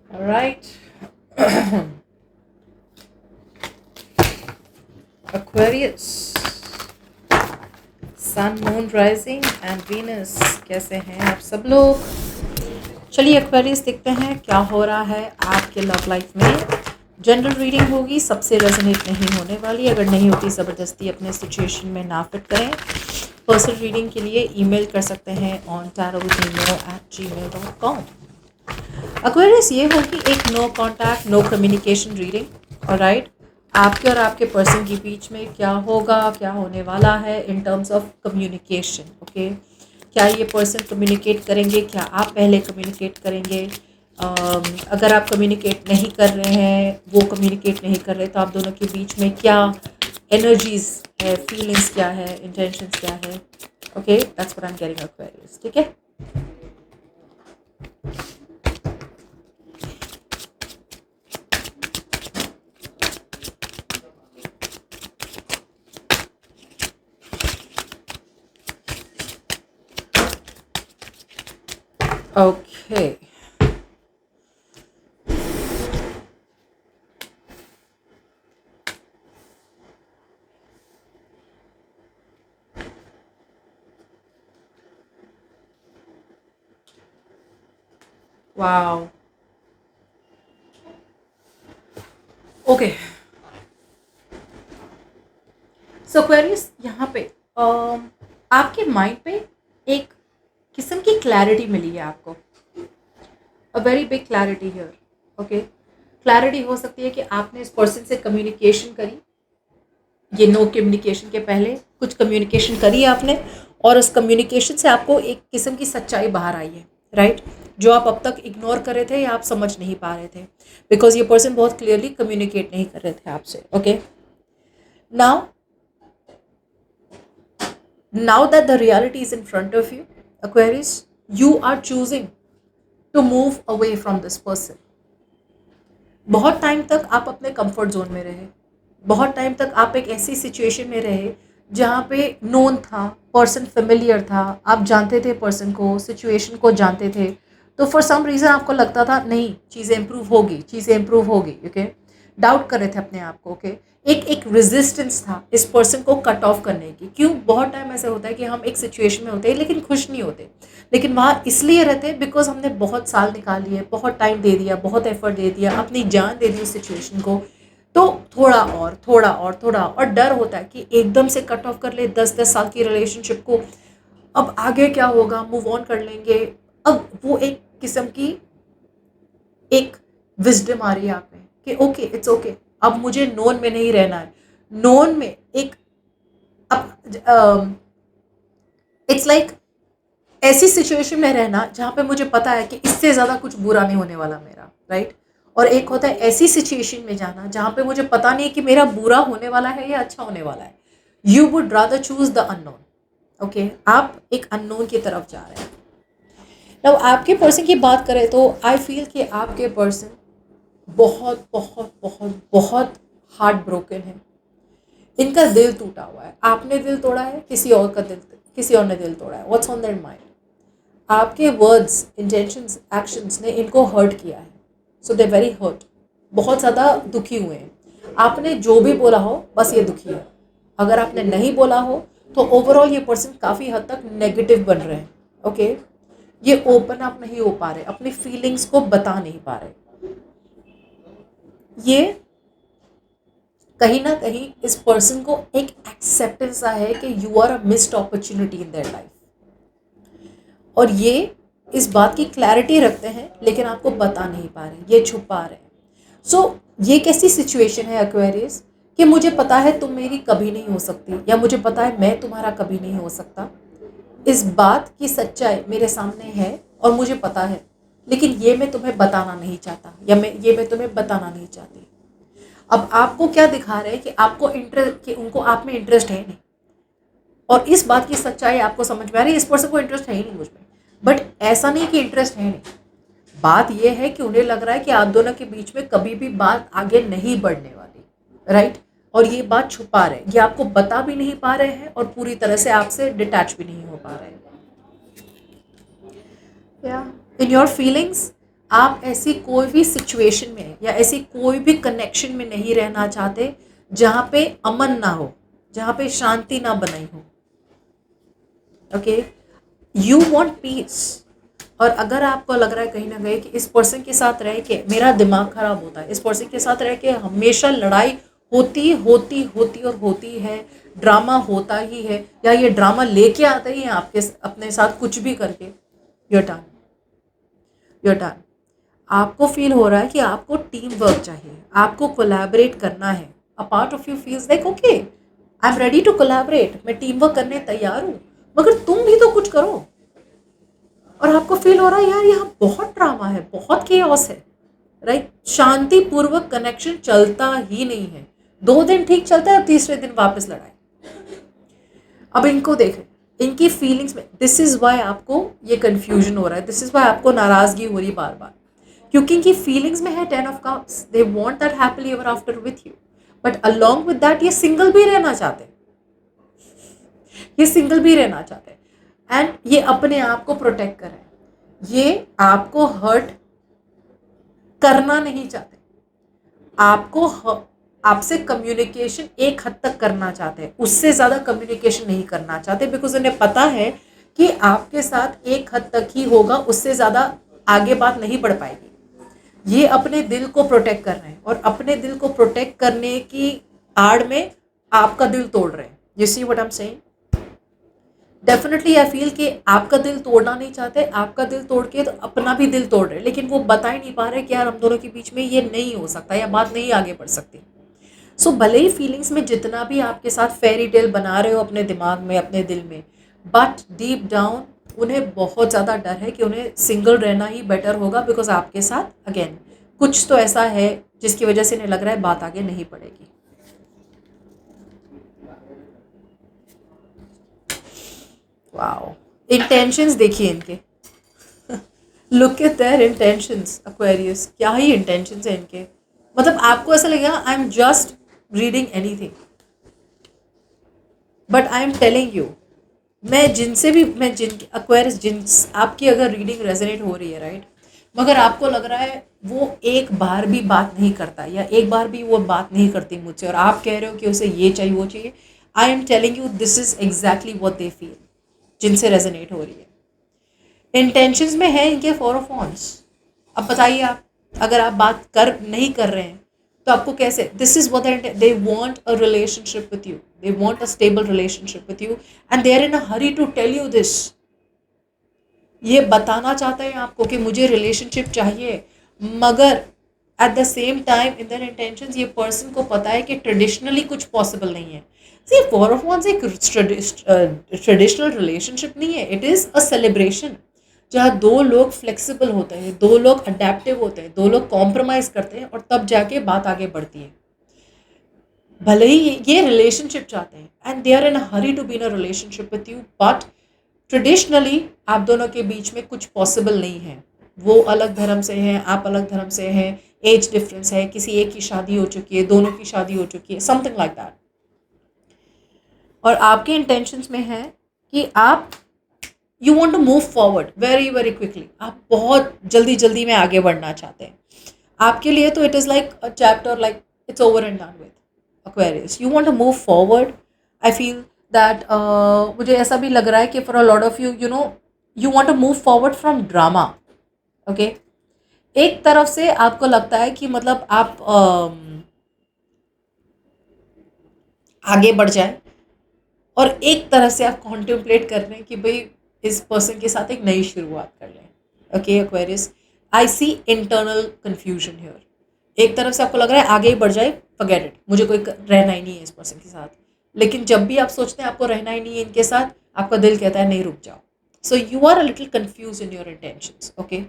All right. Aquarius, sun moon rising and Venus, कैसे हैं आप सब लोग? चलिए एक्वेरियस देखते हैं क्या हो रहा है आपके लव लाइफ में। जनरल रीडिंग होगी, सबसे रेजोनेट नहीं होने वाली। अगर नहीं होती ज़बरदस्ती अपने सिचुएशन में ना फिट करें। पर्सनल रीडिंग के लिए ईमेल कर सकते हैं ऑन tarotnemo@gmail.com। एक्वेरियस ये होगी एक no contact no communication reading. All right, आपके और आपके पर्सन के बीच में क्या होगा, क्या होने वाला है in terms of communication. Okay, क्या ये पर्सन कम्युनिकेट करेंगे, क्या आप पहले कम्युनिकेट करेंगे? अगर आप कम्युनिकेट नहीं कर रहे हैं, वो कम्युनिकेट नहीं कर रहे, तो आप दोनों के बीच में क्या एनर्जीज है, फीलिंग्स क्या है, इंटेंशंस क्या है? Okay, that's what I am getting Aquarius. ठीक है, okay. Wow, okay. So Aquarius यहाँ पे आपके माइंड पे एक किस्म की क्लैरिटी मिली है आपको। A very big clarity here. Okay, clarity हो सकती है कि आपने इस पर्सन से कम्युनिकेशन करी, ये नो कम्युनिकेशन के पहले कुछ कम्युनिकेशन करी आपने, और उस कम्युनिकेशन से आपको एक किस्म की सच्चाई बाहर आई है। राइट, जो आप अब तक इग्नोर कर रहे थे या आप समझ नहीं पा रहे थे, बिकॉज ये पर्सन बहुत क्लियरली कम्युनिकेट नहीं कर रहे थे आपसे। Okay, now now that the reality is in front of you, Aquarius, you are choosing to move away from this person. बहुत टाइम तक आप अपने कंफर्ट जोन में रहे, बहुत टाइम तक आप एक ऐसी सिचुएशन में रहे जहाँ पे नोन था, पर्सन फेमिलियर था, आप जानते थे पर्सन को, सिचुएशन को जानते थे। तो फॉर सम रीज़न आपको लगता था नहीं, चीज़ें इंप्रूव होगी, चीज़ें इंप्रूव होगी। ओके, डाउट कर रहे थे अपने आप को। ओके, एक एक रेजिस्टेंस था इस पर्सन को कट ऑफ करने की। क्यों? बहुत टाइम ऐसे होता है कि हम एक सिचुएशन में होते हैं लेकिन खुश नहीं होते, लेकिन वहाँ इसलिए रहते हैं बिकॉज हमने बहुत साल निकाल लिए, बहुत टाइम दे दिया, बहुत एफर्ट दे दिया, अपनी जान दे दी उस सिचुएशन को। तो थोड़ा और थोड़ा और थोड़ा और डर होता है कि एकदम से कट ऑफ कर ले 10-10 साल की रिलेशनशिप को, अब आगे क्या होगा, मूव ऑन कर लेंगे। अब वो एक किस्म की एक विजडम आ रही है आप में कि ओके, इट्स ओके, अब मुझे नोन में नहीं रहना है। नोन में एक अब इट्स लाइक ऐसी सिचुएशन में रहना जहाँ पे मुझे पता है कि इससे ज़्यादा कुछ बुरा नहीं होने वाला मेरा। राइट, और एक होता है ऐसी सिचुएशन में जाना जहाँ पे मुझे पता नहीं कि मेरा बुरा होने वाला है या अच्छा होने वाला है। You would rather choose the unknown. Okay, आप एक अननोन की तरफ जा रहे हैं। अब आपके पर्सन की बात करें तो आई फील कि आपके पर्सन बहुत बहुत बहुत बहुत हार्ट ब्रोकन है। इनका दिल टूटा हुआ है, आपने दिल तोड़ा है, किसी और का दिल, किसी और ने दिल तोड़ा है। What's on their mind? आपके वर्ड्स, इंटेंशंस, एक्शंस ने इनको हर्ट किया है। सो दे वेरी हर्ट, बहुत ज़्यादा दुखी हुए हैं। आपने जो भी बोला हो बस ये दुखी है। अगर आपने नहीं बोला हो तो ओवरऑल ये पर्सन काफ़ी हद तक नेगेटिव बन रहे हैं। ओके, ये ओपन अप नहीं हो पा रहे, अपनी फीलिंग्स को बता नहीं पा रहे। ये कहीं ना कहीं इस पर्सन को एक एक्सेप्टेंस आ है कि you are a missed opportunity in their life, और ये इस बात की क्लैरिटी रखते हैं लेकिन आपको बता नहीं पा रहे, ये छुपा रहे हैं। सो ये कैसी सिचुएशन है एक्वेरियस कि मुझे पता है तुम मेरी कभी नहीं हो सकती, या मुझे पता है मैं तुम्हारा कभी नहीं हो सकता। इस बात की सच्चाई मेरे सामने है और मुझे पता है, लेकिन ये मैं तुम्हें बताना नहीं चाहता, या मैं तुम्हें बताना नहीं चाहती। अब आपको क्या दिखा रहे हैं कि आपको इंटरेस्ट, कि उनको आप में इंटरेस्ट है नहीं, और इस बात की सच्चाई आपको समझ में आ रही है, इस पर्सन को इंटरेस्ट है ही नहीं मुझ में। बट ऐसा नहीं कि इंटरेस्ट है नहीं, बात यह है कि उन्हें लग रहा है कि आप दोनों के बीच में कभी भी बात आगे नहीं बढ़ने वाली। राइट, और ये बात छुपा रहे हैं, ये आपको बता भी नहीं पा रहे हैं और पूरी तरह से आपसे डिटैच भी नहीं हो पा रहे हैं। या इन योर फीलिंग्स आप ऐसी कोई भी सिचुएशन में या ऐसी कोई भी कनेक्शन में नहीं रहना चाहते जहाँ पे अमन ना हो, जहाँ पे शांति ना बनाई हो। Okay, you want piece. और अगर आपको लग रहा है कहीं ना कहीं कि इस पर्सन के साथ रह के मेरा दिमाग खराब होता है, इस पर्सन के साथ रह के हमेशा लड़ाई होती होती होती और होती है, ड्रामा होता ही है, या ये ड्रामा लेके आते ही हैं आपके अपने साथ कुछ भी करके, योर टर्न, योर टर्न। आपको फील हो रहा है कि आपको टीम वर्क चाहिए, आपको कोलैबोरेट करना है। A part of you feels like okay I am ready to collaborate, मैं टीम वर्क करने तैयार हूँ, मगर तुम भी तो कुछ करो। और आपको फील हो रहा है यार यहाँ बहुत ड्रामा है, बहुत केओस है, राइट। शांतिपूर्वक कनेक्शन चलता ही नहीं है, 2 दिन ठीक चलता है और तीसरे दिन वापस लड़ाई। अब इनको देखें, इनकी फीलिंग्स में, दिस इज वाई आपको ये कंफ्यूजन हो रहा है, दिस इज वाई आपको नाराजगी हो रही है बार बार, क्योंकि इनकी फीलिंग्स में है 10 of cups. They want that happily ever after with you, but along with that ये सिंगल भी रहना चाहते हैं, ये सिंगल भी रहना चाहते हैं। एंड ये अपने आप को प्रोटेक्ट कर रहे हैं, ये आपको हर्ट करना नहीं चाहते, आपको आपसे कम्युनिकेशन एक हद तक करना चाहते हैं, उससे ज़्यादा कम्युनिकेशन नहीं करना चाहते, बिकॉज उन्हें पता है कि आपके साथ एक हद तक ही होगा, उससे ज़्यादा आगे बात नहीं बढ़ पाएगी। ये अपने दिल को प्रोटेक्ट कर रहे हैं, और अपने दिल को प्रोटेक्ट करने की आड़ में आपका दिल तोड़ रहे हैं। You see what I am saying? Definitely I feel कि आपका दिल तोड़ना नहीं चाहते, आपका दिल तोड़ के तो अपना भी दिल तोड़ रहे, लेकिन वो बता ही नहीं पा रहे कि यार हम दोनों के बीच में ये नहीं हो सकता, या बात नहीं आगे बढ़ सकती। सो भले ही फीलिंग्स में जितना भी आपके साथ फेरी टेल बना रहे हो अपने दिमाग में, अपने दिल में, बट डीप डाउन उन्हें बहुत ज़्यादा डर है कि उन्हें सिंगल रहना ही बेटर होगा, बिकॉज आपके साथ अगेन कुछ तो ऐसा है जिसकी वजह से इन्हें लग रहा है बात आगे नहीं बढ़ेगी। वाओ, इंटेंशंस देखिए इनके, look at there intentions Aquarius, क्या ही इंटेंशंस है इनके। मतलब आपको ऐसा लगेगा I am just reading anything, but I am telling you, मैं जिन एक्वेरियस, जिन आपकी अगर रीडिंग रेजोनेट हो रही है, राइट, मगर आपको लग रहा है वो एक बार भी बात नहीं करता, या एक बार भी वो बात नहीं करती मुझसे, और आप कह रहे हो कि उसे ये चाहिए वो चाहिए, I am telling you this is exactly what they feel, जिनसे रेजोनेट हो रही है। इंटेंशंस में है इनके 4 ऑफ वॉन्ड्स। अब बताइए आप, अगर आप बात कर नहीं कर रहे हैं तो आपको कैसे, this is what they want a relationship with you, they want a stable relationship with you, and they are in a hurry to tell you this. ये बताना चाहते हैं आपको कि मुझे रिलेशनशिप चाहिए, मगर at the same time in their intentions ये पर्सन को पता है कि ट्रेडिशनली कुछ पॉसिबल नहीं है। सी, 4 ऑफ वॉन्ड्स एक ट्रेडिशनल रिलेशनशिप नहीं है, इट इज़ अ सेलिब्रेशन, जहाँ 2 लोग फ्लेक्सिबल होते हैं, 2 लोग अडेप्टिव होते हैं, 2 लोग कॉम्प्रोमाइज़ करते हैं, और तब जाके बात आगे बढ़ती है। भले ही ये रिलेशनशिप चाहते हैं and they are in a hurry to be in a relationship with you, but traditionally आप दोनों के बीच में कुछ पॉसिबल नहीं है। वो अलग धर्म से हैं, आप अलग धर्म से हैं, एज डिफरेंस है, किसी एक की शादी हो चुकी है, दोनों की शादी हो चुकी है, समथिंग लाइक दैट। और आपके इंटेंशंस में है कि आप you want to move forward very very quickly, आप बहुत जल्दी जल्दी में आगे बढ़ना चाहते हैं। आपके लिए तो it is like a chapter, like it's over and done with Aquarius. You want to move forward. I feel that मुझे ऐसा भी लग रहा है कि for a lot of you, you know, you want to move forward from drama. Okay? एक तरफ से आपको लगता है कि मतलब आप आगे बढ़ जाए, और एक तरफ से आप कॉन्टेम्पलेट कर रहे हैं कि भाई इस पर्सन के साथ एक नई शुरुआत कर लें। Okay Aquarius, I see internal confusion here. एक तरफ से आपको लग रहा है आगे ही बढ़ जाए, फॉरगेट इट, मुझे कोई रहना ही नहीं है इस पर्सन के साथ, लेकिन जब भी आप सोचते हैं आपको रहना ही नहीं है इनके साथ, आपका दिल कहता है नहीं, रुक जाओ। So you are a little confuse in your intentions. Okay,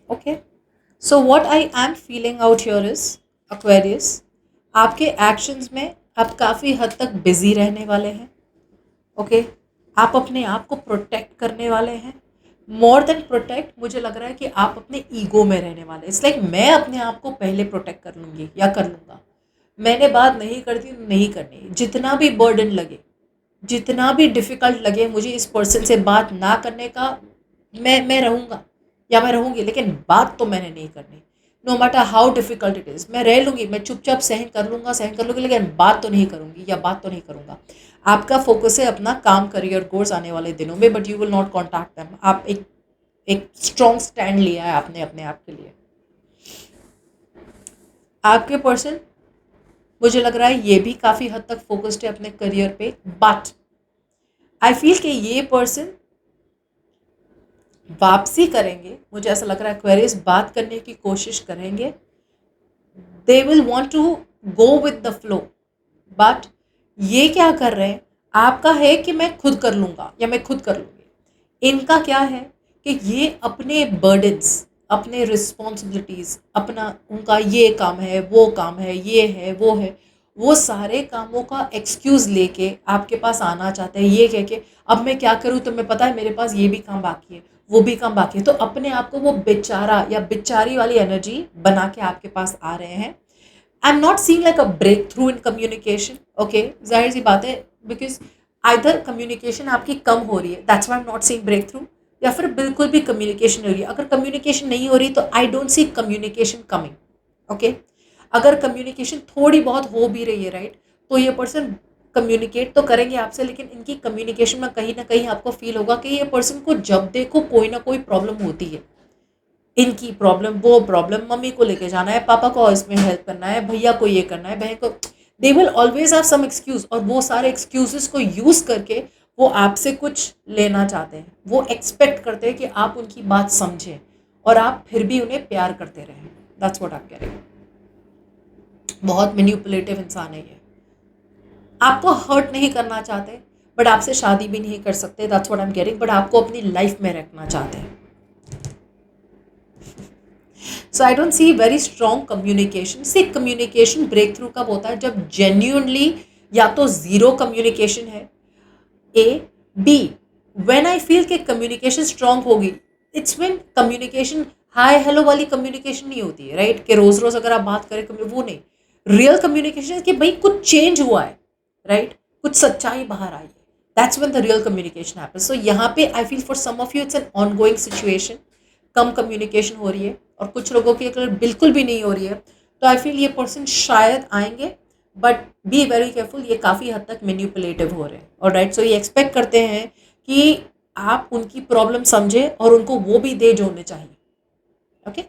okay, so what I am feeling out here is Aquarius, आपके एक्शंस में आप काफ़ी हद तक बिजी रहने वाले हैं। ओके, आप अपने आप को प्रोटेक्ट करने वाले हैं। मोर देन प्रोटेक्ट, मुझे लग रहा है कि आप अपने ईगो में रहने वाले हैं। इट्स लाइक मैं अपने आप को पहले प्रोटेक्ट कर लूँगी या कर लूँगा, मैंने बात नहीं करती, नहीं करनी, जितना भी बर्डन लगे, जितना भी डिफ़िकल्ट लगे मुझे इस पर्सन से बात ना करने का, मैं रहूँगा या मैं रहूँगी, लेकिन बात तो मैंने नहीं करनी। No matter how difficult it is, मैं रह लूँगी, मैं चुपचाप सहन कर लूँगी, लेकिन बात तो नहीं करूँगी या बात तो नहीं करूँगा। आपका फ़ोकस है अपना काम, करियर गोल्स आने वाले दिनों में, but you will not contact them. आप एक स्ट्रॉन्ग स्टैंड लिया है आपने अपने आप के लिए। आपके पर्सन, मुझे लग रहा है ये भी काफ़ी हद तक फोकस्ड है अपने करियर पे, बट आई फील कि ये पर्सन वापसी करेंगे, मुझे ऐसा लग रहा है क्वेरीज बात करने की कोशिश करेंगे। They will want to go with the flow, but ये क्या कर रहे हैं, आपका है कि मैं खुद कर लूँगा या मैं खुद कर लूँगी। इनका क्या है कि ये अपने बर्डन्स, अपने रिस्पॉन्सिबिलिटीज़, अपना उनका ये काम है, ये है वो सारे कामों का एक्सक्यूज़ लेके आपके पास आना चाहते हैं, ये कह के अब मैं क्या करूँ, तुम्हें पता है मेरे पास ये भी काम बाकी है, वो भी काम बाकी है। तो अपने आप को वो बेचारा या बेचारी वाली एनर्जी बना के आपके पास आ रहे हैं। I am not seeing like a breakthrough in communication, okay, जाहिर सी बात है, बिकॉज आइदर कम्युनिकेशन आपकी कम हो रही है, that's why I am not seeing breakthrough, या फिर बिल्कुल भी कम्युनिकेशन हो रही है। अगर कम्युनिकेशन नहीं हो रही तो आई don't C communication coming, okay. अगर कम्युनिकेशन थोड़ी बहुत हो भी रही है, राइट, तो ये पर्सन कम्युनिकेट तो करेंगे आपसे, लेकिन इनकी कम्युनिकेशन में कहीं ना कहीं आपको फील होगा कि ये पर्सन को जब देखो कोई ना कोई प्रॉब्लम होती है। इनकी प्रॉब्लम, वो प्रॉब्लम, मम्मी को लेके जाना है, पापा को इसमें हेल्प करना है, भैया को ये करना है, बहन को, they will always have some excuse, और वो सारे एक्सक्यूजेस को यूज करके वो आपसे कुछ लेना चाहते हैं। वो एक्सपेक्ट करते हैं कि आप उनकी बात समझें और आप फिर भी उन्हें प्यार करते रहें। दैट्स व्हाट आई एम कह रही। बहुत मैनिपुलेटिव इंसान है ये। आपको हर्ट नहीं करना चाहते, बट आपसे शादी भी नहीं कर सकते, दैट्स व्हाट आई एम कह रही, बट आपको अपनी लाइफ में रखना चाहते हैं। So I don't see very strong communication. से कम्युनिकेशन ब्रेक थ्रू कब होता है, जब जेन्यूनली या तो ज़ीरो कम्युनिकेशन है, ए, बी व्हेन आई फील कि कम्युनिकेशन स्ट्रॉन्ग होगी, it's when communication hi hello वाली कम्युनिकेशन नहीं होती है, राइट, कि रोज़ रोज़ अगर आप बात करें वो नहीं। रियल कम्युनिकेशन कि भाई कुछ चेंज हुआ है, राइट, कुछ सच्चाई बाहर आई है, that's when the real communication happens. So यहाँ पे I feel for some of you it's an ongoing situation, कम कम्युनिकेशन हो रही है, और कुछ लोगों की अगर बिल्कुल भी नहीं हो रही है, तो आई फील ये पर्सन शायद आएंगे, बट बी वेरी केयरफुल, ये काफ़ी हद तक मैनिपुलेटिव हो रहे हैं, और राइट। सो ये एक्सपेक्ट करते हैं कि आप उनकी प्रॉब्लम समझें और उनको वो भी दे जो उन्हें चाहिए, ओके।